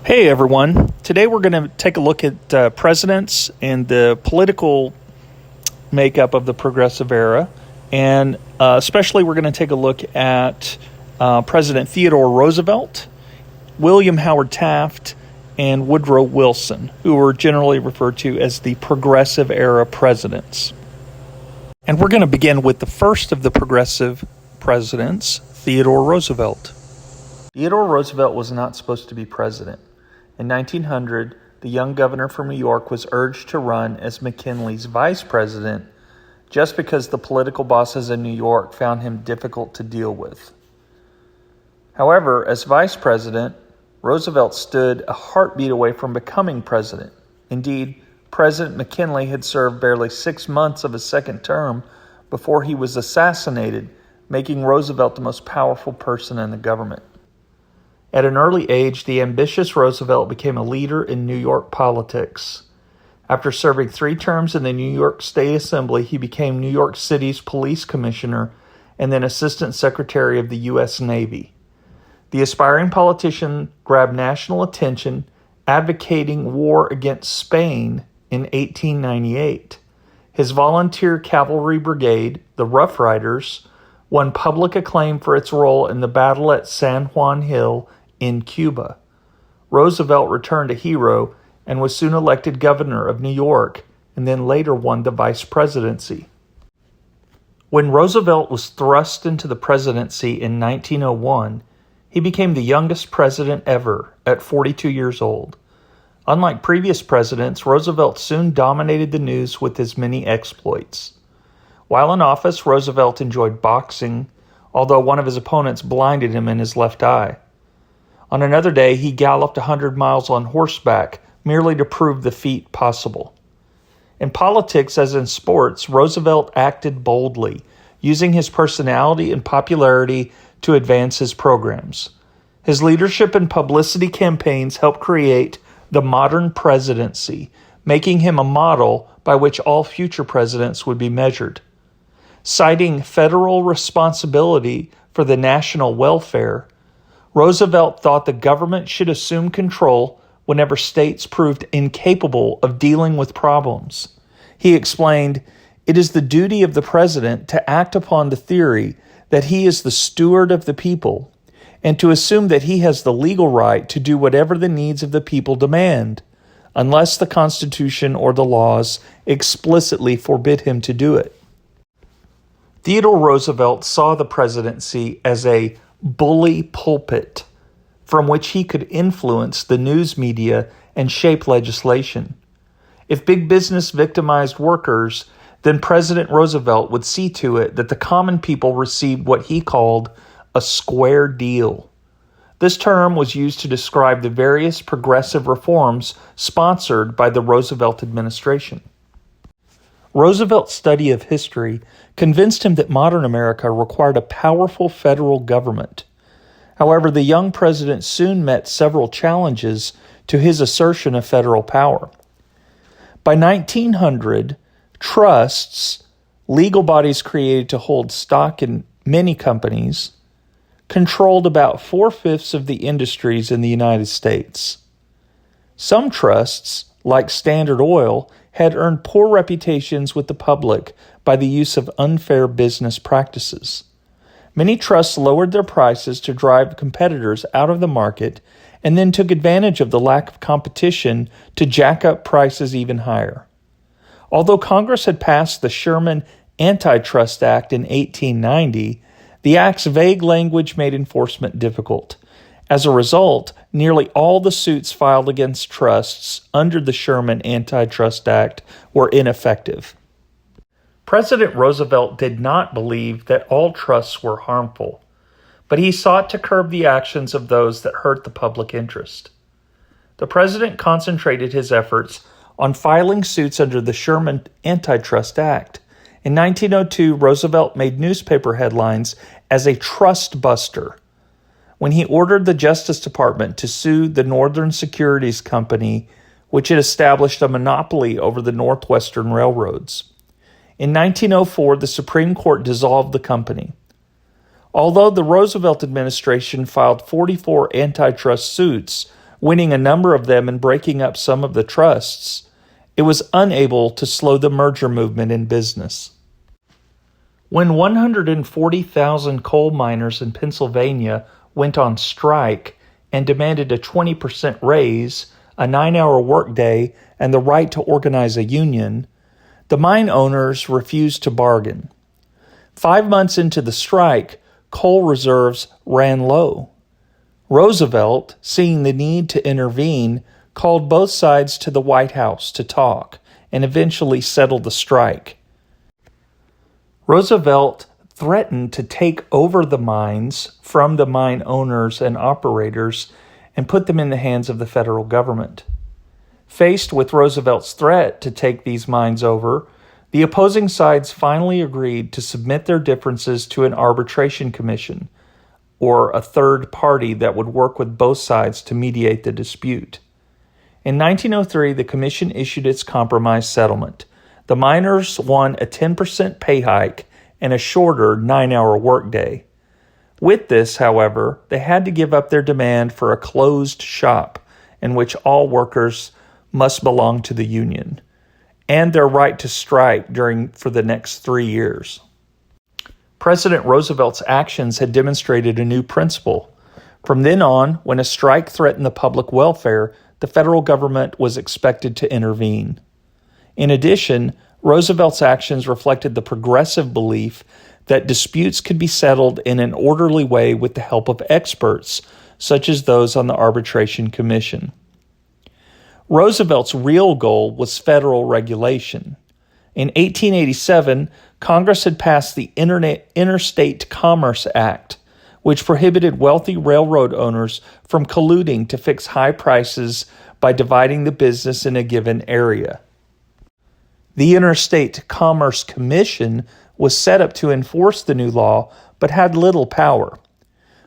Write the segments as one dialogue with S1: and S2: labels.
S1: Hey everyone, today we're going to take a look at presidents and the political makeup of the progressive era, and especially we're going to take a look at President Theodore Roosevelt, William Howard Taft, and Woodrow Wilson, who were generally referred to as the progressive era presidents. And we're going to begin with the first of the progressive presidents, Theodore Roosevelt. Theodore Roosevelt was not supposed to be president. In 1900, the young governor from New York was urged to run as McKinley's vice president just because the political bosses in New York found him difficult to deal with. However, as vice president, Roosevelt stood a heartbeat away from becoming president. Indeed, President McKinley had served barely 6 months of his second term before he was assassinated, making Roosevelt the most powerful person in the government. At an early age, the ambitious Roosevelt became a leader in New York politics. After serving 3 terms in the New York State Assembly, he became New York City's police commissioner and then assistant secretary of the U.S. Navy. The aspiring politician grabbed national attention, advocating war against Spain in 1898. His volunteer cavalry brigade, the Rough Riders, won public acclaim for its role in the battle at San Juan Hill in Cuba. Roosevelt returned a hero and was soon elected governor of New York and then later won the vice presidency. When Roosevelt was thrust into the presidency in 1901, he became the youngest president ever at 42 years old. Unlike previous presidents, Roosevelt soon dominated the news with his many exploits. While in office, Roosevelt enjoyed boxing, although one of his opponents blinded him in his left eye. On another day, he galloped 100 miles on horseback, merely to prove the feat possible. In politics, as in sports, Roosevelt acted boldly, using his personality and popularity to advance his programs. His leadership and publicity campaigns helped create the modern presidency, making him a model by which all future presidents would be measured. Citing federal responsibility for the national welfare, Roosevelt thought the government should assume control whenever states proved incapable of dealing with problems. He explained, "It is the duty of the president to act upon the theory that he is the steward of the people and to assume that he has the legal right to do whatever the needs of the people demand, unless the Constitution or the laws explicitly forbid him to do it." Theodore Roosevelt saw the presidency as a bully pulpit from which he could influence the news media and shape legislation. If big business victimized workers, then President Roosevelt would see to it that the common people received what he called a square deal. This term was used to describe the various progressive reforms sponsored by the Roosevelt administration. Roosevelt's study of history convinced him that modern America required a powerful federal government. However, the young president soon met several challenges to his assertion of federal power. By 1900, trusts, legal bodies created to hold stock in many companies, controlled about 4/5 of the industries in the United States. Some trusts, like Standard Oil, had earned poor reputations with the public by the use of unfair business practices. Many trusts lowered their prices to drive competitors out of the market and then took advantage of the lack of competition to jack up prices even higher. Although Congress had passed the Sherman Antitrust Act in 1890, the act's vague language made enforcement difficult. As a result, nearly all the suits filed against trusts under the Sherman Antitrust Act were ineffective. President Roosevelt did not believe that all trusts were harmful, but he sought to curb the actions of those that hurt the public interest. The president concentrated his efforts on filing suits under the Sherman Antitrust Act. In 1902, Roosevelt made newspaper headlines as a trust buster when he ordered the Justice Department to sue the Northern Securities Company, which had established a monopoly over the Northwestern railroads. In 1904, the Supreme Court dissolved the company. Although the Roosevelt administration filed 44 antitrust suits, winning a number of them and breaking up some of the trusts, it was unable to slow the merger movement in business. When 140,000 coal miners in Pennsylvania went on strike and demanded a 20% raise, a 9-hour workday, and the right to organize a union, the mine owners refused to bargain. 5 months into the strike, coal reserves ran low. Roosevelt, seeing the need to intervene, called both sides to the White House to talk and eventually settled the strike. Roosevelt threatened to take over the mines from the mine owners and operators and put them in the hands of the federal government. Faced with Roosevelt's threat to take these mines over, the opposing sides finally agreed to submit their differences to an arbitration commission, or a third party that would work with both sides to mediate the dispute. In 1903, the commission issued its compromise settlement. The miners won a 10% pay hike and a shorter 9-hour workday. With this, however, they had to give up their demand for a closed shop in which all workers must belong to the union, and their right to strike for the next 3 years. President Roosevelt's actions had demonstrated a new principle. From then on, when a strike threatened the public welfare, the federal government was expected to intervene. In addition, Roosevelt's actions reflected the progressive belief that disputes could be settled in an orderly way with the help of experts, such as those on the Arbitration Commission. Roosevelt's real goal was federal regulation. In 1887, Congress had passed the Interstate Commerce Act, which prohibited wealthy railroad owners from colluding to fix high prices by dividing the business in a given area. The Interstate Commerce Commission was set up to enforce the new law, but had little power.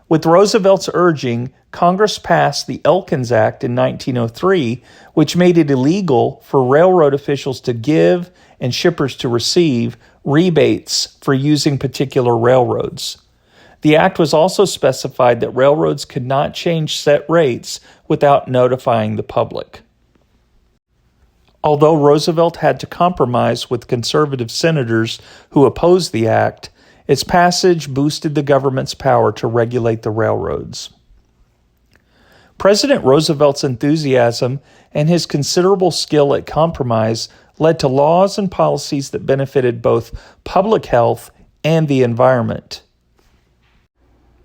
S1: With Roosevelt's urging, Congress passed the Elkins Act in 1903, which made it illegal for railroad officials to give and shippers to receive rebates for using particular railroads. The act was also specified that railroads could not change set rates without notifying the public. Although Roosevelt had to compromise with conservative senators who opposed the act, its passage boosted the government's power to regulate the railroads. President Roosevelt's enthusiasm and his considerable skill at compromise led to laws and policies that benefited both public health and the environment.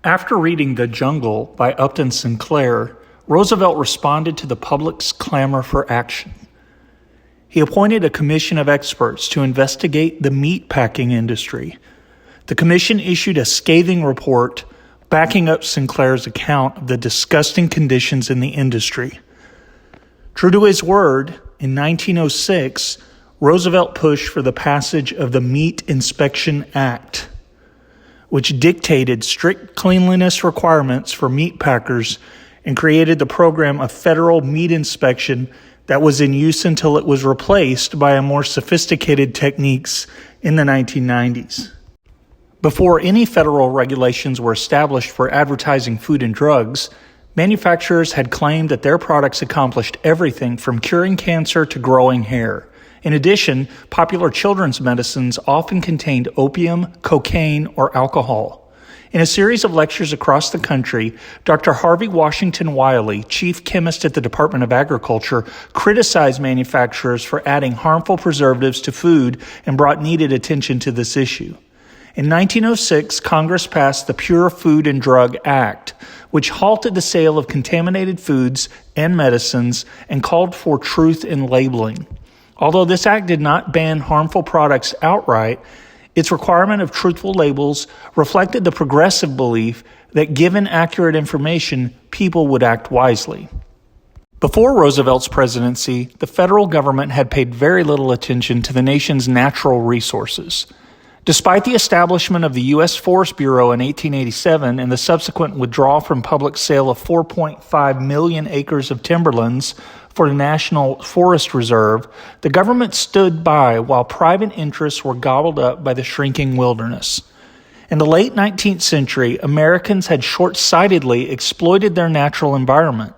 S1: After reading The Jungle by Upton Sinclair, Roosevelt responded to the public's clamor for action. He appointed a commission of experts to investigate the meatpacking industry. The commission issued a scathing report backing up Sinclair's account of the disgusting conditions in the industry. True to his word, in 1906, Roosevelt pushed for the passage of the Meat Inspection Act, which dictated strict cleanliness requirements for meat packers and created the program of federal meat inspection that was in use until it was replaced by more sophisticated techniques in the 1990s. Before any federal regulations were established for advertising food and drugs, manufacturers had claimed that their products accomplished everything from curing cancer to growing hair. In addition, popular children's medicines often contained opium, cocaine, or alcohol. In a series of lectures across the country, Dr. Harvey Washington Wiley, chief chemist at the Department of Agriculture, criticized manufacturers for adding harmful preservatives to food and brought needed attention to this issue. In 1906, Congress passed the Pure Food and Drug Act, which halted the sale of contaminated foods and medicines and called for truth in labeling. Although this act did not ban harmful products outright, its requirement of truthful labels reflected the progressive belief that given accurate information, people would act wisely. Before Roosevelt's presidency, the federal government had paid very little attention to the nation's natural resources. Despite the establishment of the U.S. Forest Bureau in 1887 and the subsequent withdrawal from public sale of 4.5 million acres of timberlands for the National Forest Reserve, the government stood by while private interests were gobbled up by the shrinking wilderness. In the late 19th century, Americans had short-sightedly exploited their natural environment.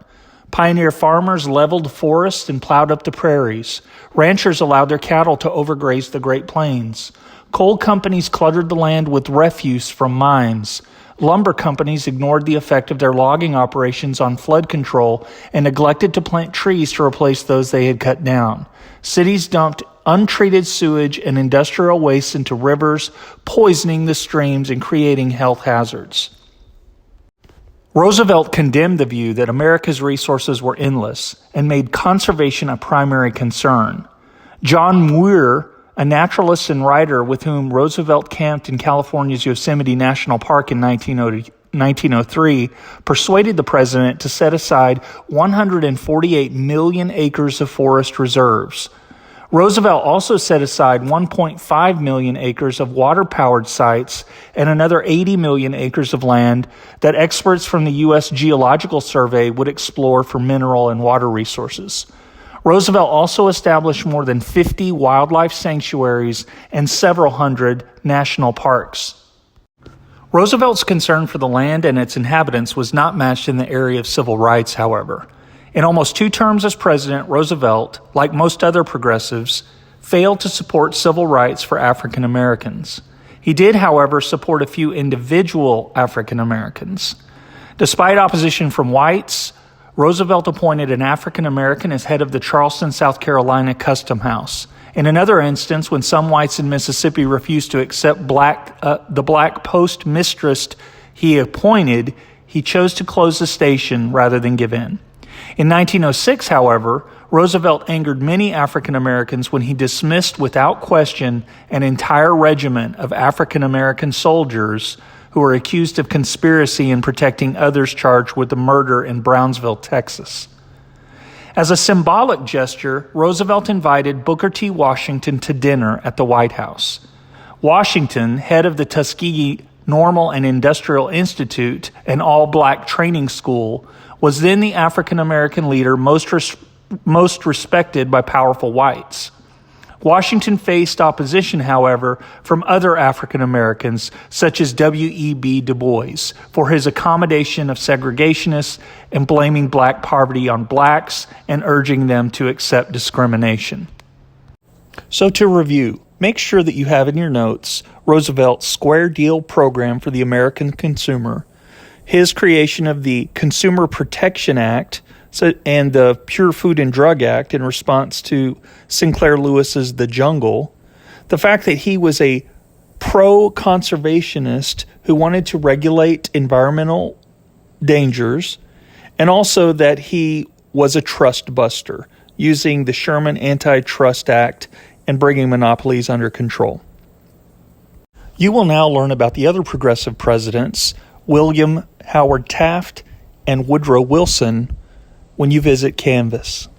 S1: Pioneer farmers leveled forests and plowed up the prairies. Ranchers allowed their cattle to overgraze the Great Plains. Coal companies cluttered the land with refuse from mines. Lumber companies ignored the effect of their logging operations on flood control and neglected to plant trees to replace those they had cut down. Cities dumped untreated sewage and industrial waste into rivers, poisoning the streams and creating health hazards. Roosevelt condemned the view that America's resources were endless and made conservation a primary concern. John Muir, a naturalist and writer with whom Roosevelt camped in California's Yosemite National Park in 1903, persuaded the president to set aside 148 million acres of forest reserves. Roosevelt also set aside 1.5 million acres of water-powered sites and another 80 million acres of land that experts from the U.S. Geological Survey would explore for mineral and water resources. Roosevelt also established more than 50 wildlife sanctuaries and several hundred national parks. Roosevelt's concern for the land and its inhabitants was not matched in the area of civil rights, however. In almost 2 terms as president, Roosevelt, like most other progressives, failed to support civil rights for African Americans. He did, however, support a few individual African Americans. Despite opposition from whites, Roosevelt appointed an African American as head of the Charleston, South Carolina Custom House. In another instance, when some whites in Mississippi refused to accept the black postmistress he appointed, he chose to close the station rather than give in. In 1906, however, Roosevelt angered many African Americans when he dismissed without question an entire regiment of African American soldiers who were accused of conspiracy in protecting others charged with the murder in Brownsville, Texas. As a symbolic gesture, Roosevelt invited Booker T. Washington to dinner at the White House. Washington, head of the Tuskegee Normal and Industrial Institute, an all-black training school, was then the African American leader most respected by powerful whites. Washington faced opposition, however, from other African Americans, such as W.E.B. Du Bois, for his accommodation of segregationists and blaming black poverty on blacks and urging them to accept discrimination. So to review, make sure that you have in your notes Roosevelt's Square Deal program for the American consumer, his creation of the Consumer Protection Act and the Pure Food and Drug Act in response to Sinclair Lewis's The Jungle, the fact that he was a pro-conservationist who wanted to regulate environmental dangers, and also that he was a trust buster, using the Sherman Antitrust Act and bringing monopolies under control. You will now learn about the other progressive presidents, William Howard Taft and Woodrow Wilson, when you visit Canvas.